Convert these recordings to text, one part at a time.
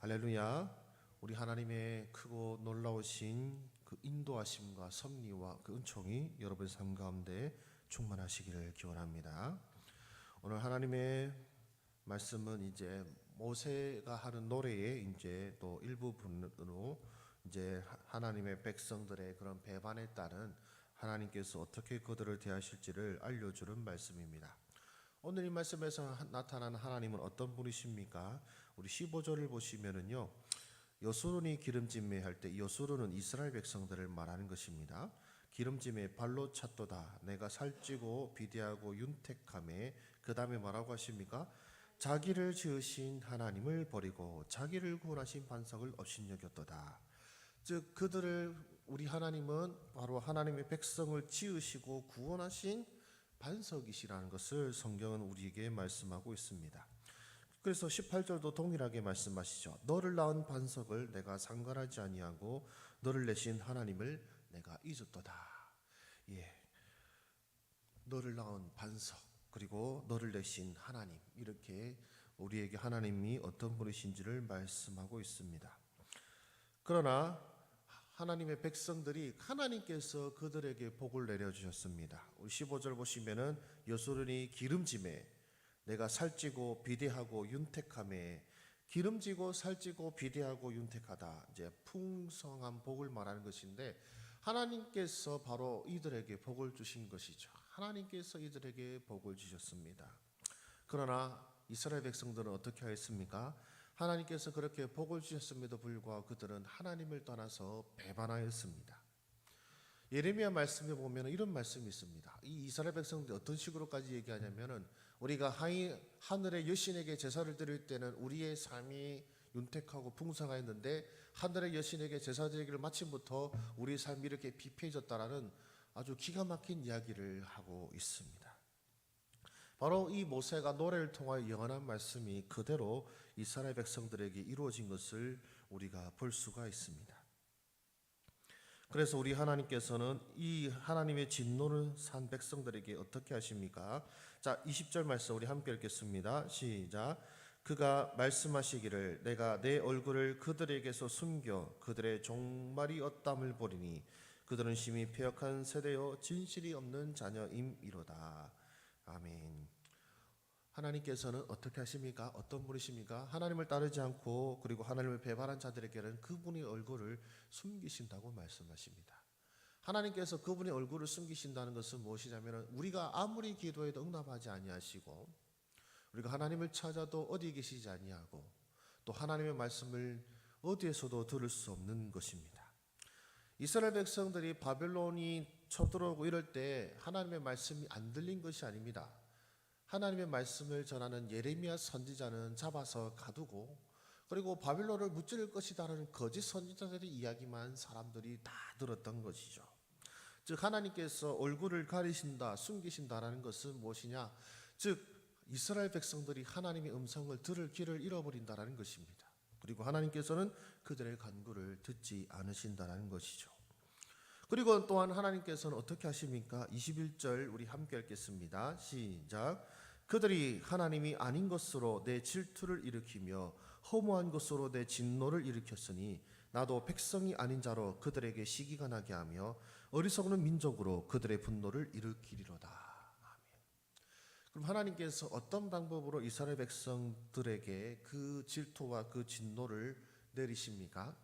할렐루야. 우리 하나님의 크고 놀라우신 그 인도하심과 섭리와 그 은총이 여러분 삶 가운데 충만하시기를 기원합니다. 오늘 하나님의 말씀은 이제 모세가 하는 노래의 이제 또 일부분으로 이제 하나님의 백성들의 그런 배반에 따른 하나님께서 어떻게 그들을 대하실지를 알려주는 말씀입니다. 오늘 이 말씀에서 나타난 하나님은 어떤 분이십니까? 우리 15절을 보시면은요, 여수론이 기름짐에 할 때 여수론은 이스라엘 백성들을 말하는 것입니다. 기름짐에 발로 찼도다. 내가 살찌고 비대하고 윤택함에, 그 다음에 뭐라고 하십니까? 자기를 지으신 하나님을 버리고 자기를 구원하신 반석을 업신여겼도다. 즉 그들을, 우리 하나님은 바로 하나님의 백성을 지으시고 구원하신 반석이시라는 것을 성경은 우리에게 말씀하고 있습니다. 그래서 18절도 동일하게 말씀하시죠. 너를 낳은 반석을 내가 상관하지 아니하고 너를 내신 하나님을 내가 잊었도다. 예, 너를 낳은 반석 그리고 너를 내신 하나님, 이렇게 우리에게 하나님이 어떤 분이신지를 말씀하고 있습니다. 그러나 하나님의 백성들이 하나님께서 그들에게 복을 내려주셨습니다. 우리 15절 보시면은 여수론이 기름짐에 내가 살찌고 비대하고 윤택함에, 기름지고 살찌고 비대하고 윤택하다, 이제 풍성한 복을 말하는 것인데 하나님께서 바로 이들에게 복을 주신 것이죠. 하나님께서 이들에게 복을 주셨습니다. 그러나 이스라엘 백성들은 어떻게 하였습니까? 하나님께서 그렇게 복을 주셨음에도 불구하고 그들은 하나님을 떠나서 배반하였습니다. 예레미야 말씀에 보면 이런 말씀이 있습니다. 이 이스라엘 백성들이 어떤 식으로까지 얘기하냐면은, 우리가 하늘의 여신에게 제사를 드릴 때는 우리의 삶이 윤택하고 풍성하였는데 하늘의 여신에게 제사 드리기를 마침부터 우리의 삶이 이렇게 비폐해졌다라는 아주 기가 막힌 이야기를 하고 있습니다. 바로 이 모세가 노래를 통하여 예언한 말씀이 그대로 이스라엘 백성들에게 이루어진 것을 우리가 볼 수가 있습니다. 그래서 우리 하나님께서는 이 하나님의 진노를 산 백성들에게 어떻게 하십니까? 자, 20절 말씀 우리 함께 읽겠습니다. 시작. 그가 말씀하시기를 내가 내 얼굴을 그들에게서 숨겨 그들의 종말이 어땀을 보리니 그들은 심히 패역한 세대요 진실이 없는 자녀임이로다. 아멘. 하나님께서는 어떻게 하십니까? 어떤 분이십니까? 하나님을 따르지 않고 그리고 하나님을 배반한 자들에게는 그분의 얼굴을 숨기신다고 말씀하십니다. 하나님께서 그분의 얼굴을 숨기신다는 것은 무엇이냐면, 우리가 아무리 기도해도 응답하지 아니하시고 우리가 하나님을 찾아도 어디 계시지 아니하고 또 하나님의 말씀을 어디에서도 들을 수 없는 것입니다. 이스라엘 백성들이 바벨론이 쳐들어오고 이럴 때 하나님의 말씀이 안 들린 것이 아닙니다. 하나님의 말씀을 전하는 예레미야 선지자는 잡아서 가두고, 그리고 바빌론을 무찌를 것이다라는 거짓 선지자들의 이야기만 사람들이 다 들었던 것이죠. 즉 하나님께서 얼굴을 가리신다, 숨기신다라는 것은 무엇이냐? 즉 이스라엘 백성들이 하나님의 음성을 들을 귀를 잃어버린다라는 것입니다. 그리고 하나님께서는 그들의 간구를 듣지 않으신다라는 것이죠. 그리고 또한 하나님께서는 어떻게 하십니까? 21절 우리 함께 읽겠습니다. 시작. 그들이 하나님이 아닌 것으로 내 질투를 일으키며 허무한 것으로 내 진노를 일으켰으니 나도 백성이 아닌 자로 그들에게 시기가 나게 하며 어리석은 민족으로 그들의 분노를 일으키리로다. 아멘. 그럼 하나님께서 어떤 방법으로 이스라엘 백성들에게 그 질투와 그 진노를 내리십니까?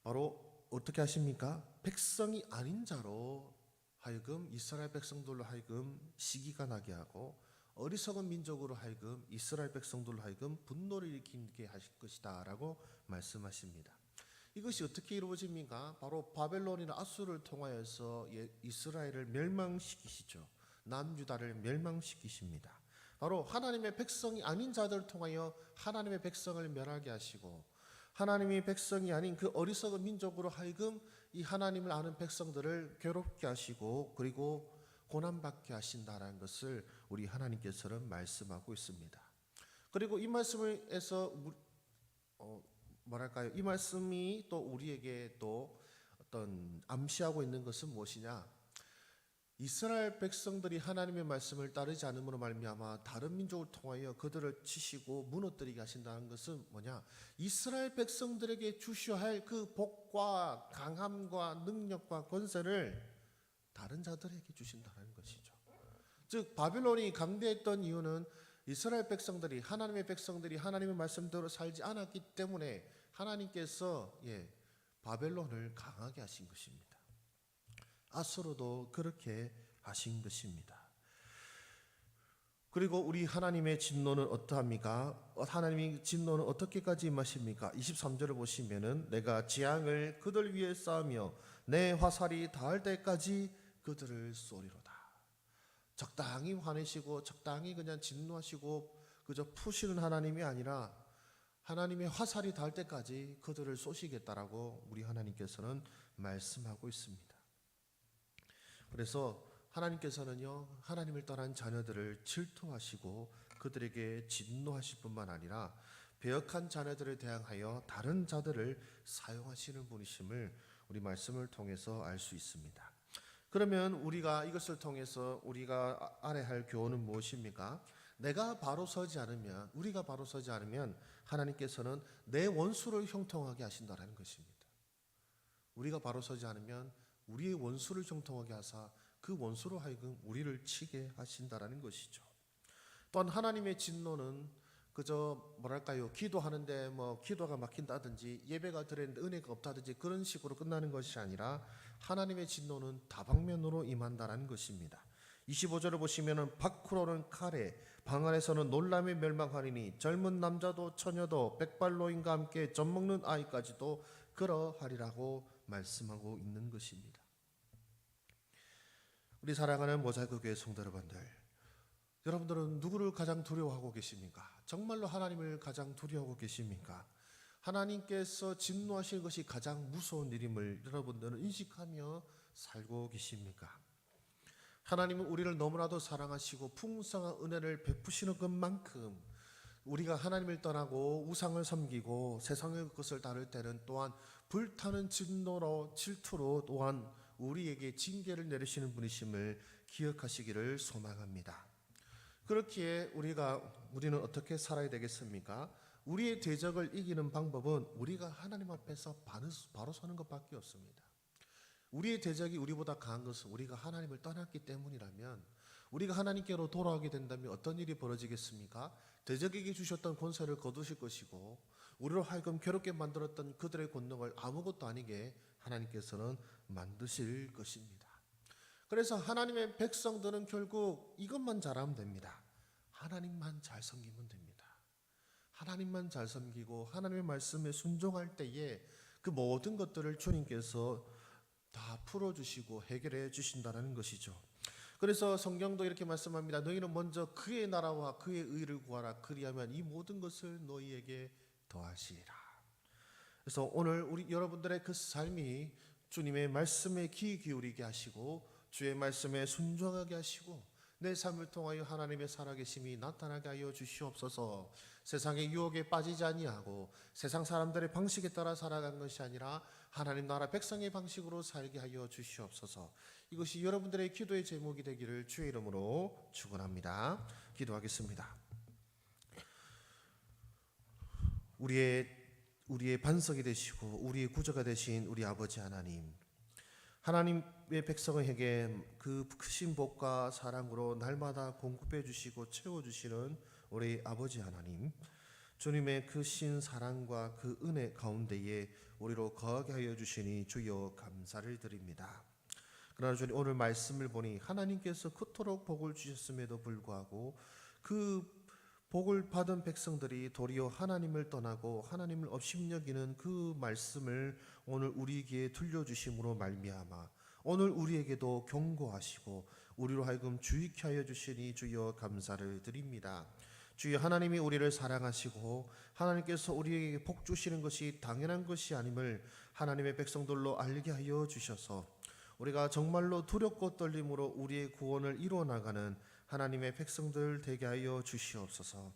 바로 어떻게 하십니까? 백성이 아닌 자로 하여금 이스라엘 백성들로 하여금 시기가 나게 하고 어리석은 민족으로 하여금 이스라엘 백성들로 하여금 분노를 일으키게 하실 것이다 라고 말씀하십니다. 이것이 어떻게 이루어집니까? 바로 바벨론이나 아수르를 통하여서 이스라엘을 멸망시키시죠. 남유다를 멸망시키십니다. 바로 하나님의 백성이 아닌 자들을 통하여 하나님의 백성을 멸하게 하시고, 하나님의 백성이 아닌 그 어리석은 민족으로 하여금 이 하나님을 아는 백성들을 괴롭게 하시고 그리고 고난받게 하신다라는 것을 우리 하나님께서는 말씀하고 있습니다. 그리고 이 말씀에서 이 말씀이 또 우리에게 또 어떤 암시하고 있는 것은 무엇이냐? 이스라엘 백성들이 하나님의 말씀을 따르지 않음으로 말미암아 다른 민족을 통하여 그들을 치시고 무너뜨리게 하신다는 것은 뭐냐? 이스라엘 백성들에게 주셔야 할 그 복과 강함과 능력과 권세를 다른 자들에게 주신다는 것이죠. 즉 바빌론이 강대했던 이유는 이스라엘 백성들이 하나님의 백성들이 하나님의 말씀대로 살지 않았기 때문에 하나님께서 바벨론을 강하게 하신 것입니다. 아수르도 그렇게 하신 것입니다. 그리고 우리 하나님의 진노는 어떠합니까? 하나님의 진노는 어떻게까지 임하십니까? 23절을 보시면은 내가 재앙을 그들 위에 쌓으며 내 화살이 닿을 때까지 그들을 쏘리로다. 적당히 화내시고 적당히 그냥 진노하시고 그저 푸시는 하나님이 아니라 하나님의 화살이 닿을 때까지 그들을 쏘시겠다라고 우리 하나님께서는 말씀하고 있습니다. 그래서 하나님께서는요, 하나님을 떠난 자녀들을 질투하시고 그들에게 진노하실 뿐만 아니라 배역한 자녀들을 대항하여 다른 자들을 사용하시는 분이심을 우리 말씀을 통해서 알 수 있습니다. 그러면 우리가 이것을 통해서 우리가 알아야 할 교훈은 무엇입니까? 내가 바로 서지 않으면, 우리가 바로 서지 않으면 하나님께서는 내 원수를 형통하게 하신다는 것입니다. 우리가 바로 서지 않으면 우리의 원수를 형통하게 하사 그 원수로 하여금 우리를 치게 하신다라는 것이죠. 또한 하나님의 진노는 그저 기도하는데 기도가 막힌다든지 예배가 드렸는데 은혜가 없다든지 그런 식으로 끝나는 것이 아니라 하나님의 진노는 다방면으로 임한다라는 것입니다. 25절을 보시면은 밖으로는 칼에 방 안에서는 놀람에 멸망하리니 젊은 남자도 처녀도 백발노인과 함께 젖먹는 아이까지도 그러하리라고 말씀하고 있는 것입니다. 우리 사랑하는 모자이크 교회 성도 여러분들은 누구를 가장 두려워하고 계십니까? 정말로 하나님을 가장 두려워하고 계십니까? 하나님께서 진노하실 것이 가장 무서운 일임을 여러분들은 인식하며 살고 계십니까? 하나님은 우리를 너무나도 사랑하시고 풍성한 은혜를 베푸시는 것만큼 우리가 하나님을 떠나고 우상을 섬기고 세상의 것을 다룰 때는 또한 불타는 진노로 질투로 또한 우리에게 징계를 내리시는 분이심을 기억하시기를 소망합니다. 그렇기에 우리는 어떻게 살아야 되겠습니까? 우리의 대적을 이기는 방법은 우리가 하나님 앞에서 바로 서는 것밖에 없습니다. 우리의 대적이 우리보다 강한 것은 우리가 하나님을 떠났기 때문이라면, 우리가 하나님께로 돌아오게 된다면 어떤 일이 벌어지겠습니까? 대적에게 주셨던 권세를 거두실 것이고 우리로 하여금 괴롭게 만들었던 그들의 권능을 아무것도 아니게 하나님께서는 만드실 것입니다. 그래서 하나님의 백성들은 결국 이것만 잘하면 됩니다. 하나님만 잘 섬기면 됩니다. 하나님만 잘 섬기고 하나님의 말씀에 순종할 때에 그 모든 것들을 주님께서 다 풀어주시고 해결해 주신다는 것이죠. 그래서 성경도 이렇게 말씀합니다. 너희는 먼저 그의 나라와 그의 의를 구하라. 그리하면 이 모든 것을 너희에게 더하시리라. 그래서 오늘 여러분들의 그 삶이 주님의 말씀에 귀 기울이게 하시고 주의 말씀에 순종하게 하시고 내 삶을 통하여 하나님의 살아계심이 나타나게 하여 주시옵소서. 세상의 유혹에 빠지지 아니하고 세상 사람들의 방식에 따라 살아간 것이 아니라 하나님 나라 백성의 방식으로 살게 하여 주시옵소서. 이것이 여러분들의 기도의 제목이 되기를 주의 이름으로 축원합니다. 기도하겠습니다. 우리의 반석이 되시고 우리의 구주가 되신 우리 아버지 하나님의 백성에게 그 크신 복과 사랑으로 날마다 공급해 주시고 채워 주시는 우리 아버지 하나님, 주님의 크신 사랑과 그 은혜 가운데에 우리로 거하게 하여 주시니 주여 감사를 드립니다. 그러나 주님, 오늘 말씀을 보니 하나님께서 그토록 복을 주셨음에도 불구하고 그 복을 받은 백성들이 도리어 하나님을 떠나고 하나님을 업신여기는 그 말씀을 오늘 우리에게 들려주심으로 말미암아 오늘 우리에게도 경고하시고 우리로 하여금 주의케 하여 주시니 주여 감사를 드립니다. 주여, 하나님이 우리를 사랑하시고 하나님께서 우리에게 복 주시는 것이 당연한 것이 아님을 하나님의 백성들로 알게 하여 주셔서 우리가 정말로 두렵고 떨림으로 우리의 구원을 이루어나가는 하나님의 백성들 되게 하여 주시옵소서.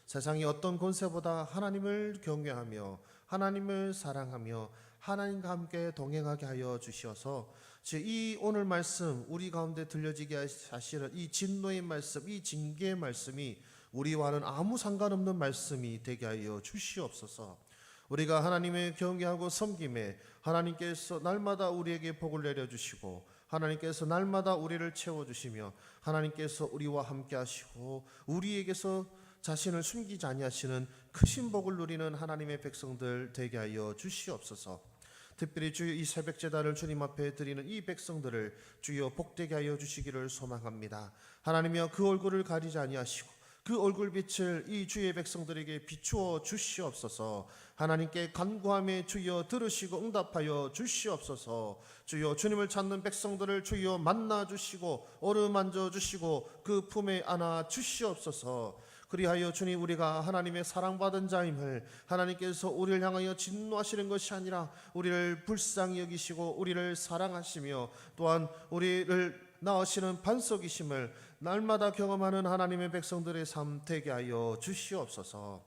세상의 어떤 권세보다 하나님을 경외하며 하나님을 사랑하며 하나님과 함께 동행하게 하여 주시어서 이 오늘 말씀 우리 가운데 들려지게 하시는 이 진노의 말씀, 이 징계의 말씀이 우리와는 아무 상관없는 말씀이 되게 하여 주시옵소서. 우리가 하나님의 경외하고 섬김에 하나님께서 날마다 우리에게 복을 내려주시고 하나님께서 날마다 우리를 채워주시며 하나님께서 우리와 함께 하시고 우리에게서 자신을 숨기지 아니하시는 크신 복을 누리는 하나님의 백성들 되게 하여 주시옵소서. 특별히 주여 이 새벽 제단을 주님 앞에 드리는 이 백성들을 주여 복되게 하여 주시기를 소망합니다. 하나님이여 그 얼굴을 가리지 아니하시고 그 얼굴빛을 이 주의 백성들에게 비추어 주시옵소서. 하나님께 간구함에 주여 들으시고 응답하여 주시옵소서. 주여 주님을 찾는 백성들을 주여 만나 주시고 어루만져 주시고 그 품에 안아 주시옵소서. 그리하여 주님 우리가 하나님의 사랑받은 자임을 하나님께서 우리를 향하여 진노하시는 것이 아니라 우리를 불쌍히 여기시고 우리를 사랑하시며 또한 우리를 낳으시는 반석이심을 날마다 경험하는 하나님의 백성들의 삶 되게 하여 주시옵소서.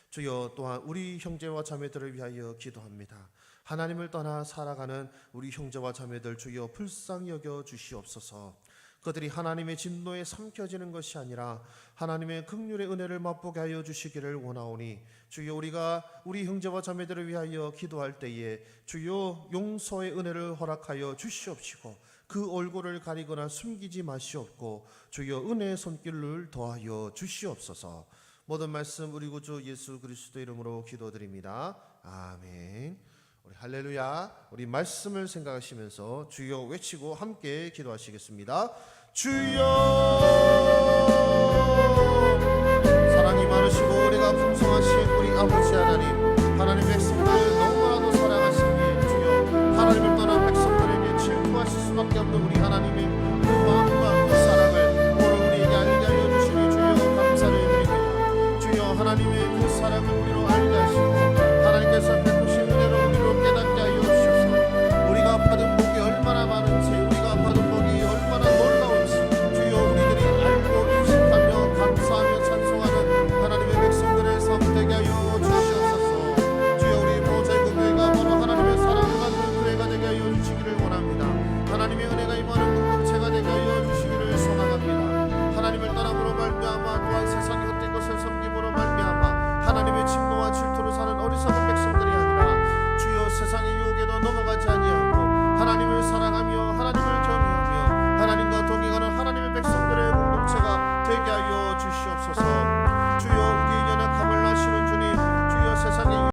주여 또한 우리 형제와 자매들을 위하여 기도합니다. 하나님을 떠나 살아가는 우리 형제와 자매들 주여 불쌍히 여겨 주시옵소서. 그들이 하나님의 진노에 삼켜지는 것이 아니라 하나님의 긍휼의 은혜를 맛보게 하여 주시기를 원하오니 주여 우리가 우리 형제와 자매들을 위하여 기도할 때에 주여 용서의 은혜를 허락하여 주시옵시고 그 얼굴을 가리거나 숨기지 마시옵고 주여 은혜의 손길을 더하여 주시옵소서. 모든 말씀 우리 구주 예수 그리스도 이름으로 기도드립니다. 아멘. 우리 할렐루야. 우리 말씀을 생각하시면서 주여 외치고 함께 기도하시겠습니다. 주여 사랑이 많으시고 은혜가 풍성하신 우리 아버지 하나님,